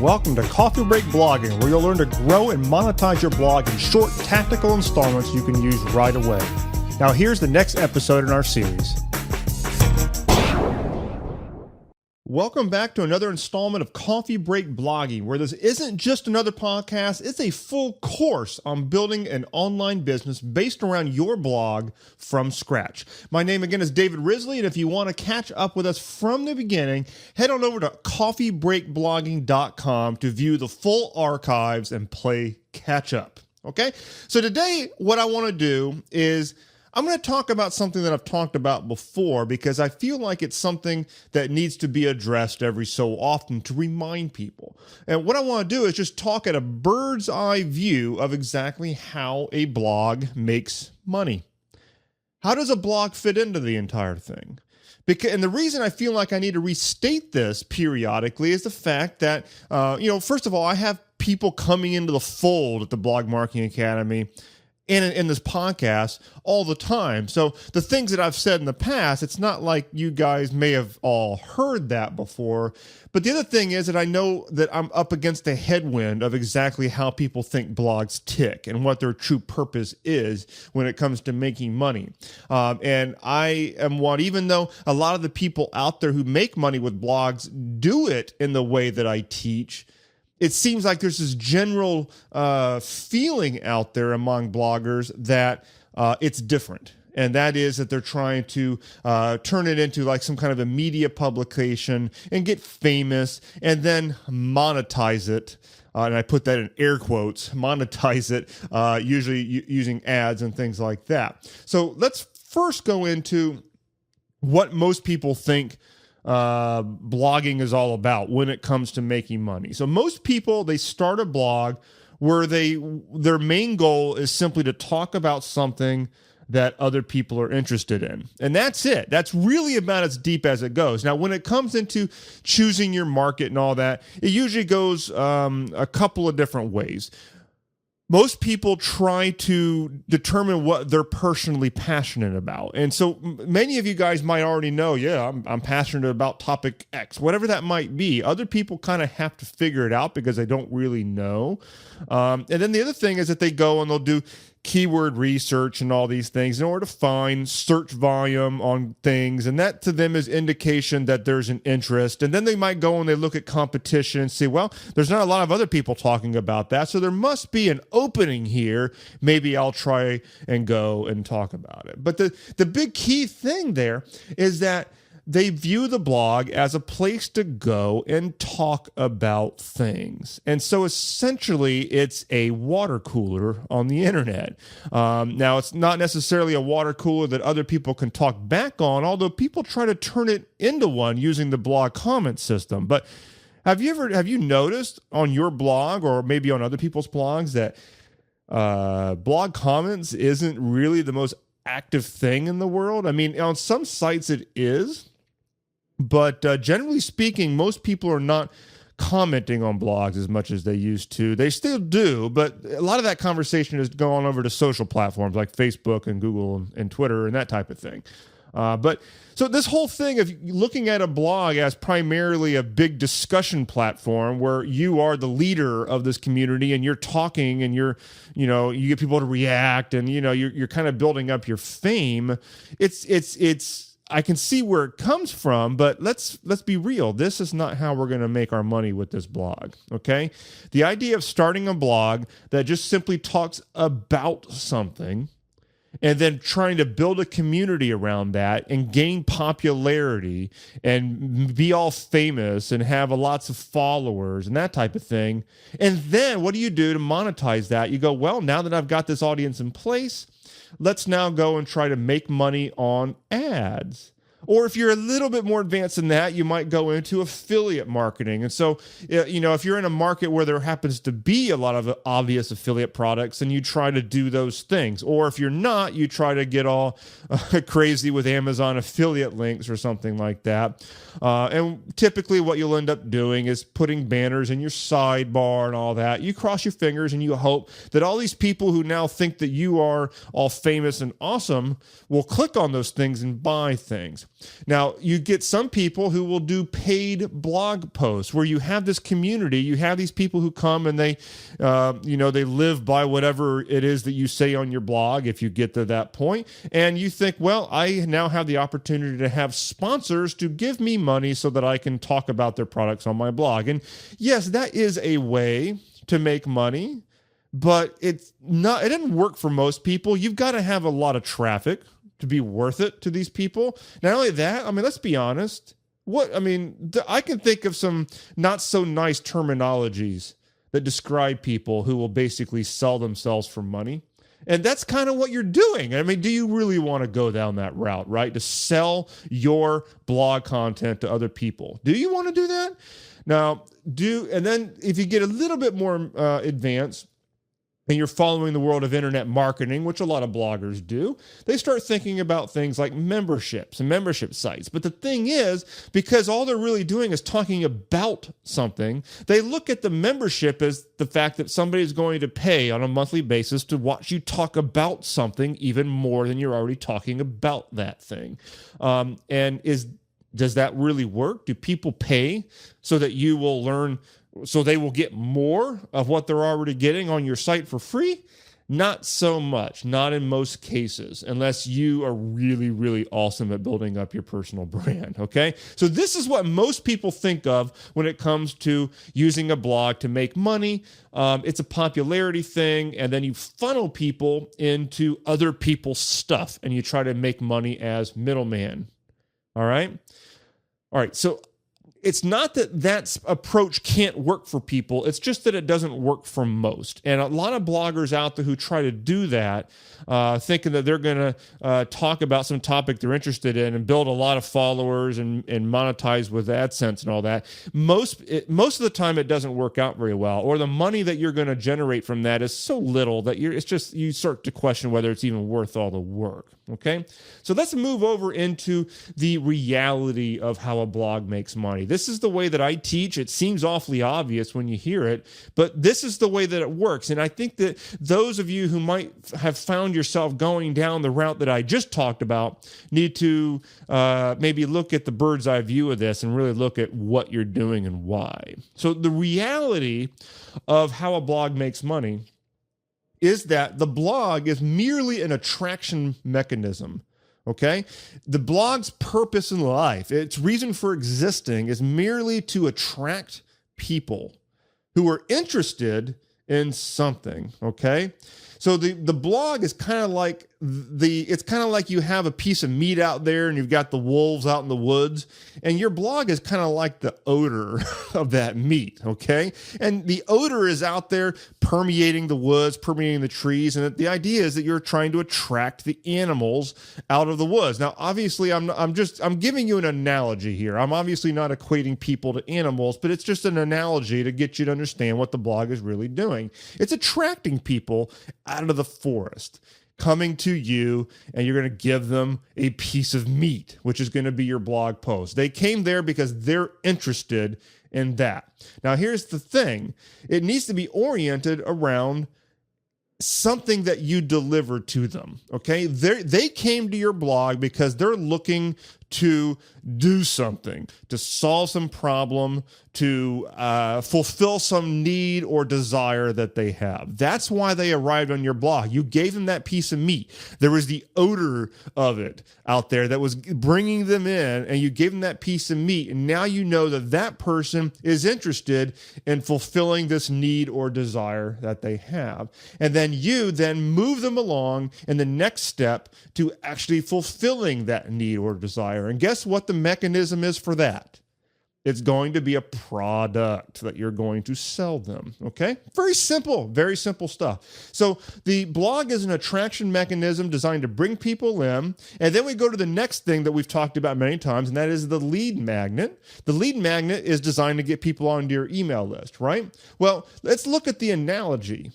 and welcome to Coffee Break Blogging, where you'll learn to grow and monetize your blog in short, tactical installments you can use right away. Now here's the next episode in our series. Welcome back to another installment of Coffee Break Blogging, where this isn't just another podcast, it's a full course on building an online business based around your blog from scratch. My name again is David Risley, and if you want to catch up with us from the beginning, head on over to coffeebreakblogging.com to view the full archives and play catch up. Okay? So today, what I want to do is I'm going to talk about something that I've talked about before because I feel like it's something that needs to be addressed every so often to remind people. And what I want to do is just talk at a bird's eye view of exactly how a blog makes money. How does a blog fit into the entire thing? And the reason I feel like I need to restate this periodically is the fact that, first of all, I have people coming into the fold at the Blog Marketing Academy in this podcast all the time. So the things that I've said in the past, it's not like you guys may have all heard that before. But the other thing is that I know that I'm up against a headwind of exactly how people think blogs tick and what their true purpose is when it comes to making money. And I am one, even though a lot of the people out there who make money with blogs do it in the way that I teach, it seems like there's this general feeling out there among bloggers that it's different. And that is that they're trying to turn it into like some kind of a media publication and get famous and then monetize it. And I put that in air quotes, monetize it, usually using ads and things like that. So let's first go into what most people think blogging is all about when it comes to making money. So most people, they start a blog where their main goal is simply to talk about something that other people are interested in. And that's it. That's really about as deep as it goes. Now, when it comes into choosing your market and all that, it usually goes a couple of different ways. Most people try to determine what they're personally passionate about. And so many of you guys might already know, I'm passionate about topic X, whatever that might be. Other people kind of have to figure it out because they don't really know. And then the other thing is that they go and they'll do keyword research and all these things in order to find search volume on things. And that to them is indication that there's an interest. And then they might go and they look at competition and see, well, there's not a lot of other people talking about that. So there must be an opening here. Maybe I'll try and go and talk about it. But the big key thing there is that they view the blog as a place to go and talk about things. And so essentially, it's a water cooler on the internet. Now, it's not necessarily a water cooler that other people can talk back on, although people try to turn it into one using the blog comment system. But have you noticed on your blog or maybe on other people's blogs that blog comments isn't really the most active thing in the world? I mean, on some sites it is. But generally speaking, most people are not commenting on blogs as much as they used to. They still do, but a lot of that conversation is going over to social platforms like Facebook and Google and Twitter and that type of thing. So this whole thing of looking at a blog as primarily a big discussion platform where you are the leader of this community and you're talking and you get people to react and you're kind of building up your fame. It's I can see where it comes from, but let's be real. This is not how we're going to make our money with this blog, okay? The idea of starting a blog that just simply talks about something and then trying to build a community around that and gain popularity and be all famous and have lots of followers and that type of thing. And then what do you do to monetize that? You go, well, now that I've got this audience in place, let's now go and try to make money on ads. Or if you're a little bit more advanced than that, you might go into affiliate marketing. And so, if you're in a market where there happens to be a lot of obvious affiliate products, then you try to do those things. Or if you're not, you try to get all crazy with Amazon affiliate links or something like that. And typically what you'll end up doing is putting banners in your sidebar and all that. You cross your fingers and you hope that all these people who now think that you are all famous and awesome will click on those things and buy things. Now, you get some people who will do paid blog posts where you have this community, you have these people who come and they live by whatever it is that you say on your blog, if you get to that point, and you think, well, I now have the opportunity to have sponsors to give me money so that I can talk about their products on my blog. And yes, that is a way to make money, but it doesn't work for most people. You've got to have a lot of traffic to be worth it to these people. Not only that, I mean, let's be honest. I can think of some not so nice terminologies that describe people who will basically sell themselves for money. And that's kind of what you're doing. I mean, do you really want to go down that route, right? To sell your blog content to other people. Do you want to do that? Now, and then if you get a little bit more advanced, and you're following the world of internet marketing, which a lot of bloggers do, they start thinking about things like memberships and membership sites. But the thing is, because all they're really doing is talking about something, they look at the membership as the fact that somebody is going to pay on a monthly basis to watch you talk about something even more than you're already talking about that thing. Does that really work? Do people pay so that you will learn, so they will get more of what they're already getting on your site for free? Not so much, not in most cases, unless you are really, really awesome at building up your personal brand, okay? So this is what most people think of when it comes to using a blog to make money. It's a popularity thing, and then you funnel people into other people's stuff, and you try to make money as middleman, all right? All right, so it's not that approach can't work for people. It's just that it doesn't work for most. And a lot of bloggers out there who try to do that, thinking that they're going to talk about some topic they're interested in and build a lot of followers and monetize with AdSense and all that, most of the time it doesn't work out very well. Or the money that you're going to generate from that is so little that you start to question whether it's even worth all the work. Okay, so let's move over into the reality of how a blog makes money. This is the way that I teach. It seems awfully obvious when you hear it, but this is the way that it works. And I think that those of you who might have found yourself going down the route that I just talked about need to maybe look at the bird's eye view of this and really look at what you're doing and why. So the reality of how a blog makes money is that the blog is merely an attraction mechanism, okay? The blog's purpose in life, its reason for existing, is merely to attract people who are interested in something, okay? So the blog is kind of like it's kind of like you have a piece of meat out there and you've got the wolves out in the woods, and your blog is kind of like the odor of that meat, okay? And the odor is out there permeating the woods, permeating the trees, and the idea is that you're trying to attract the animals out of the woods. Now, obviously, I'm giving you an analogy here. I'm obviously not equating people to animals, but it's just an analogy to get you to understand what the blog is really doing. It's attracting people out of the forest, coming to you, and you're going to give them a piece of meat, which is going to be your blog post. They came there because they're interested in that. Now, here's the thing. It needs to be oriented around something that you deliver to them, okay? They came to your blog because they're looking to do something, to solve some problem, to fulfill some need or desire that they have. That's why they arrived on your blog. You gave them that piece of meat. There was the odor of it out there that was bringing them in, and you gave them that piece of meat, and now you know that that person is interested in fulfilling this need or desire that they have. And then you then move them along in the next step to actually fulfilling that need or desire. And guess what the mechanism is for that? It's going to be a product that you're going to sell them, okay? Very simple stuff. So the blog is an attraction mechanism designed to bring people in, and then we go to the next thing that we've talked about many times, and that is the lead magnet. The lead magnet is designed to get people onto your email list, right? Well, let's look at the analogy.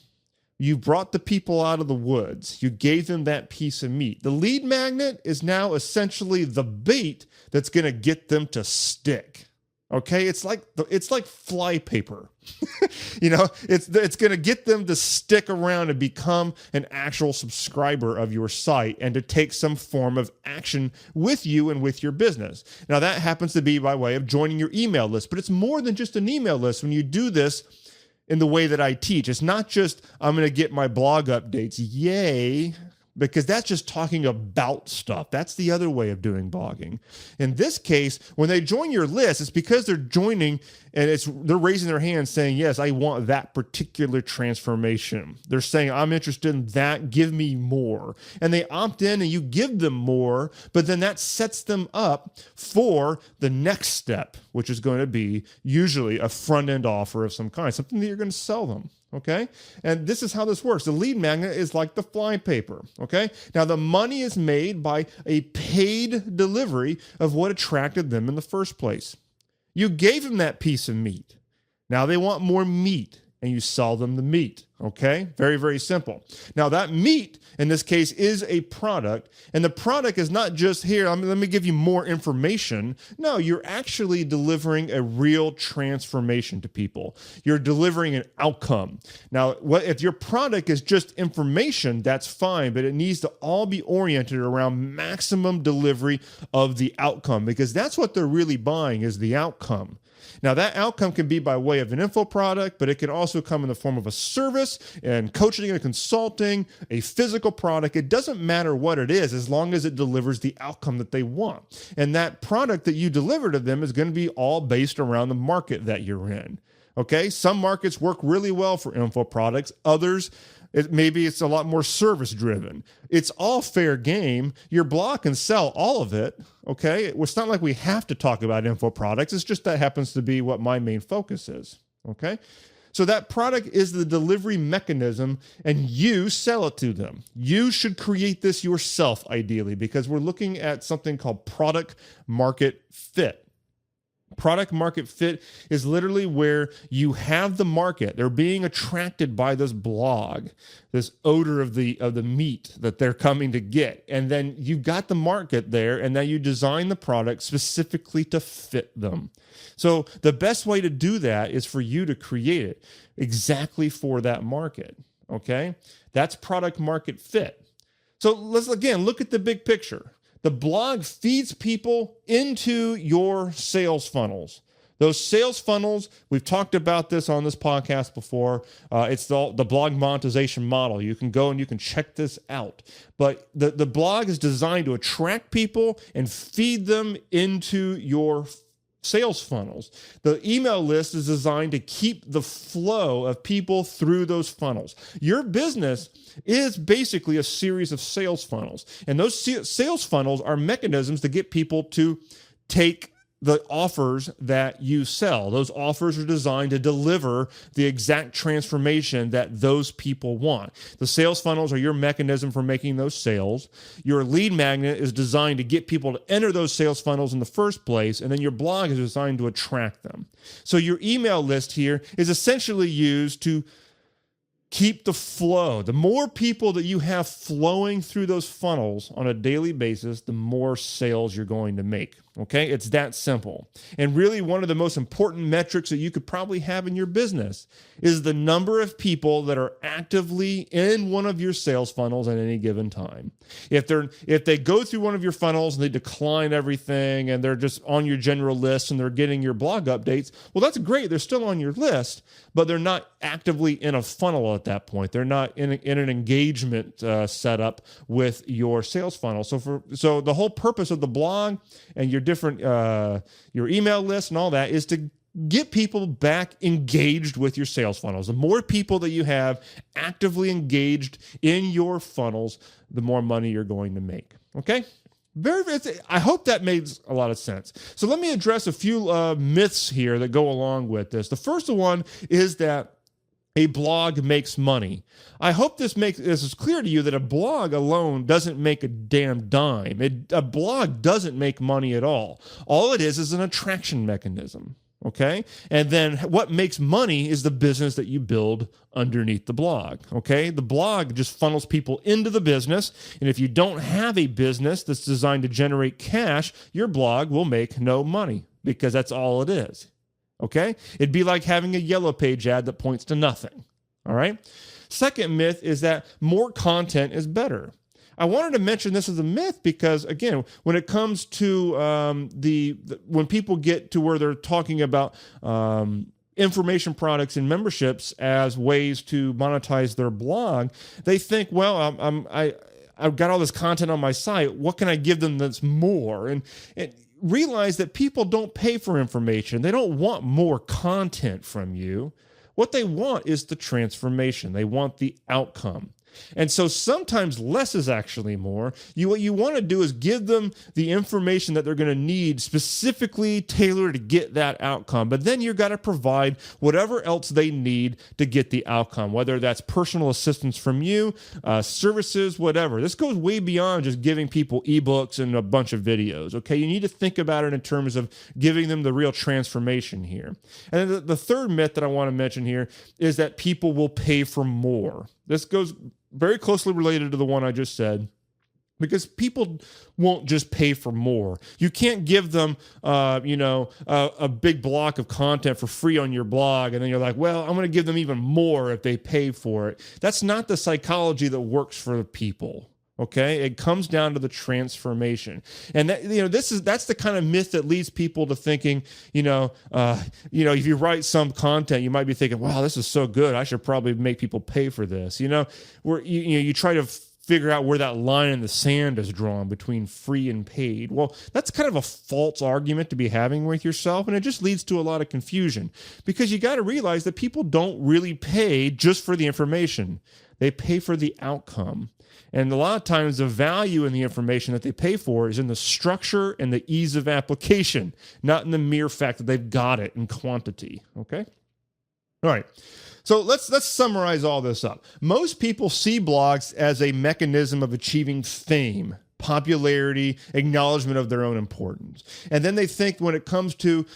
You brought the people out of the woods. You gave them that piece of meat. The lead magnet is now essentially the bait that's going to get them to stick. Okay, it's like fly paper. It's going to get them to stick around and become an actual subscriber of your site and to take some form of action with you and with your business. Now that happens to be by way of joining your email list, but it's more than just an email list when you do this in the way that I teach. It's not just I'm going to get my blog updates, yay, because that's just talking about stuff. That's the other way of doing blogging. In this case, when they join your list, it's because they're joining and they're raising their hand saying, yes, I want that particular transformation. They're saying, I'm interested in that, give me more. And they opt in and you give them more, but then that sets them up for the next step, which is going to be usually a front-end offer of some kind, something that you're going to sell them. Okay. And this is how this works. The lead magnet is like the fly paper. Okay. Now the money is made by a paid delivery of what attracted them in the first place. You gave them that piece of meat. Now they want more meat and you sell them the meat. Okay. Very, very simple. Now that meat in this case is a product, and the product is not just here, let me give you more information. No, you're actually delivering a real transformation to people. You're delivering an outcome. Now, if your product is just information, that's fine, but it needs to all be oriented around maximum delivery of the outcome, because that's what they're really buying is the outcome. Now, that outcome can be by way of an info product, but it can also come in the form of a service and coaching and consulting, a physical product. It doesn't matter what it is as long as it delivers the outcome that they want. And that product that you deliver to them is going to be all based around the market that you're in. Okay, some markets work really well for info products. Others, maybe it's a lot more service driven. It's all fair game. Your blog can sell all of it. Okay, it's not like we have to talk about info products. It's just that happens to be what my main focus is. Okay, so that product is the delivery mechanism, and you sell it to them. You should create this yourself, ideally, because we're looking at something called product market fit. Product market fit is literally where you have the market. They're being attracted by this blog, this odor of the meat that they're coming to get. And then you've got the market there, and now you design the product specifically to fit them. So the best way to do that is for you to create it exactly for that market. Okay? That's product market fit. So let's again look at the big picture. The blog feeds people into your sales funnels. Those sales funnels, we've talked about this on this podcast before. It's the blog monetization model. You can go and you can check this out. But the blog is designed to attract people and feed them into your sales funnels. The email list is designed to keep the flow of people through those funnels. Your business is basically a series of sales funnels. And those sales funnels are mechanisms to get people to take the offers that you sell. Those offers are designed to deliver the exact transformation that those people want. The sales funnels are your mechanism for making those sales. Your lead magnet is designed to get people to enter those sales funnels in the first place, and then your blog is designed to attract them. So your email list here is essentially used to keep the flow. The more people that you have flowing through those funnels on a daily basis, the more sales you're going to make. Okay, it's that simple. And really, one of the most important metrics that you could probably have in your business is the number of people that are actively in one of your sales funnels at any given time. If they go through one of your funnels and they decline everything and they're just on your general list and they're getting your blog updates, well, that's great. They're still on your list, but they're not actively in a funnel at that point. They're not in an engagement setup with your sales funnel. So the whole purpose of the blog and your different your email list and all that is to get people back engaged with your sales funnels. The more people that you have actively engaged in your funnels, the more money you're going to make. Okay? I hope that made a lot of sense. So let me address a few myths here that go along with this. The first one is that a blog makes money. I hope this is clear to you that a blog alone doesn't make a damn dime. A blog doesn't make money at all. All it is an attraction mechanism. Okay? And then what makes money is the business that you build underneath the blog. Okay? The blog just funnels people into the business. And if you don't have a business that's designed to generate cash, your blog will make no money. because that's all it is. Okay? It'd be like having a yellow page ad that points to nothing. All right? Second myth is that more content is better. I wanted to mention this as a myth because, again, when it comes to when people get to where they're talking about information products and memberships as ways to monetize their blog, they think, well, I've got all this content on my site. What can I give them that's more? And realize that people don't pay for information. They don't want more content from you. What they want is the transformation. They want the outcome. And so sometimes less is actually more. What you want to do is give them the information that they're going to need specifically tailored to get that outcome. But then you've got to provide whatever else they need to get the outcome, whether that's personal assistance from you, services, whatever. This goes way beyond just giving people ebooks and a bunch of videos. Okay, you need to think about it in terms of giving them the real transformation here. And then the third myth that I want to mention here is that people will pay for more. This goes very closely related to the one I just said, because people won't just pay for more. You can't give them, a big block of content for free on your blog, and then you're like, well, I'm going to give them even more if they pay for it. That's not the psychology that works for people. Okay, it comes down to the transformation, and that's the kind of myth that leads people to thinking, if you write some content, you might be thinking, wow, this is so good, I should probably make people pay for this. Where you try to figure out where that line in the sand is drawn between free and paid. Well, that's kind of a false argument to be having with yourself, and it just leads to a lot of confusion because you got to realize that people don't really pay just for the information; they pay for the outcome. And a lot of times the value in the information that they pay for is in the structure and the ease of application, not in the mere fact that they've got it in quantity. Okay? All right. So let's summarize all this up. Most people see blogs as a mechanism of achieving fame, popularity, acknowledgement of their own importance. And then they think when it comes to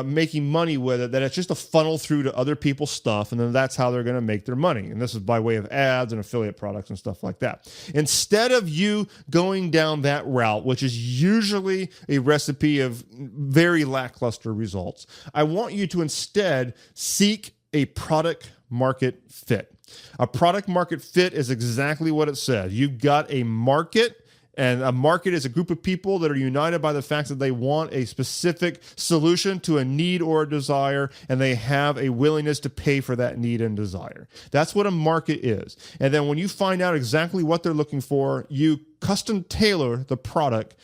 making money with it, that it's just a funnel through to other people's stuff, and then that's how they're going to make their money. And this is by way of ads and affiliate products and stuff like that. Instead of you going down that route, which is usually a recipe of very lackluster results, I want you to instead seek a product market fit. A product market fit is exactly what it says. You've got a market. And a market is a group of people that are united by the fact that they want a specific solution to a need or a desire, and they have a willingness to pay for that need and desire. That's what a market is. And then when you find out exactly what they're looking for, you custom tailor the product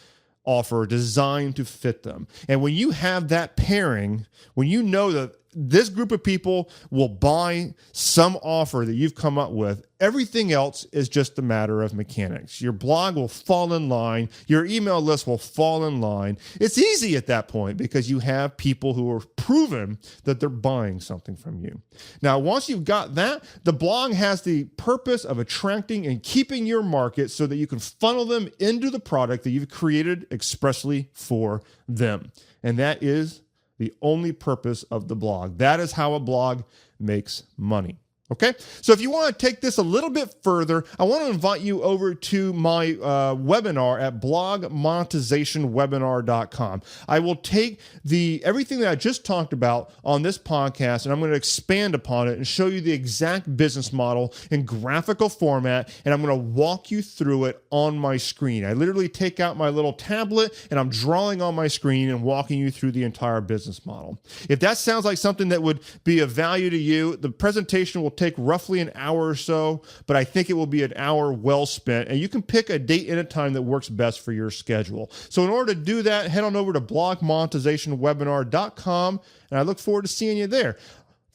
offer designed to fit them. And when you have that pairing, when you know that this group of people will buy some offer that you've come up with, everything else is just a matter of mechanics. Your blog will fall in line. Your email list will fall in line. It's easy at that point because you have people who are proven that they're buying something from you. Now, once you've got that, the blog has the purpose of attracting and keeping your market so that you can funnel them into the product that you've created expressly for them. And that is the only purpose of the blog. That is how a blog makes money. Okay, so if you want to take this a little bit further, I want to invite you over to my webinar at blogmonetizationwebinar.com. I will take everything that I just talked about on this podcast, and I'm going to expand upon it and show you the exact business model in graphical format, and I'm going to walk you through it on my screen. I literally take out my little tablet, and I'm drawing on my screen and walking you through the entire business model. If that sounds like something that would be of value to you, the presentation will take roughly an hour or so, but I think it will be an hour well spent, and you can pick a date and a time that works best for your schedule. So in order to do that, head on over to blogmonetizationwebinar.com, and I look forward to seeing you there.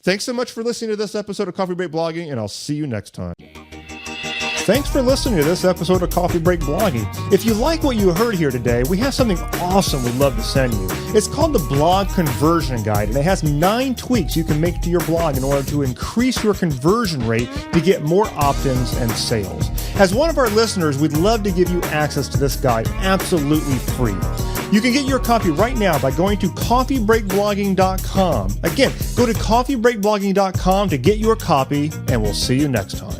Thanks so much for listening to this episode of Coffee Break Blogging, and I'll see you next time. Thanks for listening to this episode of Coffee Break Blogging. If you like what you heard here today, we have something awesome we'd love to send you. It's called the Blog Conversion Guide, and it has 9 tweaks you can make to your blog in order to increase your conversion rate to get more opt-ins and sales. As one of our listeners, we'd love to give you access to this guide absolutely free. You can get your copy right now by going to coffeebreakblogging.com. Again, go to coffeebreakblogging.com to get your copy, and we'll see you next time.